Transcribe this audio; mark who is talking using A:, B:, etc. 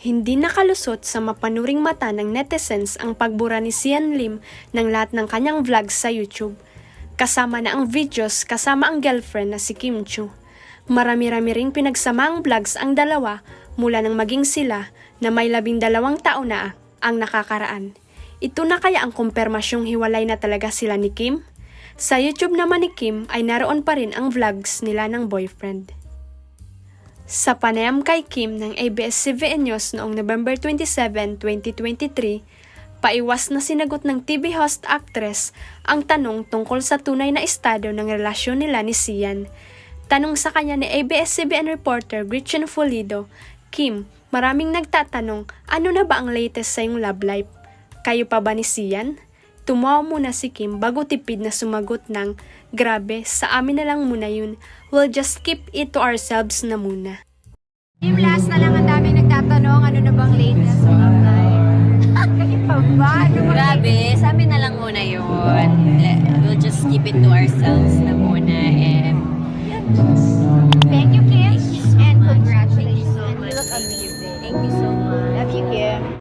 A: Hindi nakalusot sa mapanuring mata ng netizens ang pagbura ni Sian Lim ng lahat ng kanyang vlogs sa YouTube. Kasama na ang videos kasama ang girlfriend na si Kim Chiu. Marami-rami ring pinagsamaang vlogs ang dalawa mula nang maging sila na may 12 taon na ang nakakaraan. Ito na kaya ang kumpirmasyong hiwalay na talaga sila ni Kim? Sa YouTube naman ni Kim ay naroon pa rin ang vlogs nila ng boyfriend. Sa panayam kay Kim ng ABS-CBN News noong November 27, 2023, paiwas na sinagot ng TV host actress ang tanong tungkol sa tunay na estado ng relasyon nila ni Sian. Tanong sa kanya ni ABS-CBN reporter Gretchen Pulido, Kim, maraming nagtatanong, ano na ba ang latest sa iyong love life? Kayo pa ba ni Sian? Tumawa muna si Kim bago tipid na sumagot ng, grabe, sa amin na lang muna yun. We'll just keep it to ourselves na muna.
B: Kim, last na lang ang daming nagtatanong, ano na bang latest sa love life? Kayo pa ba? Ano ba?
C: Grabe, sa amin na lang muna yun. We'll just keep it to ourselves na muna and yan.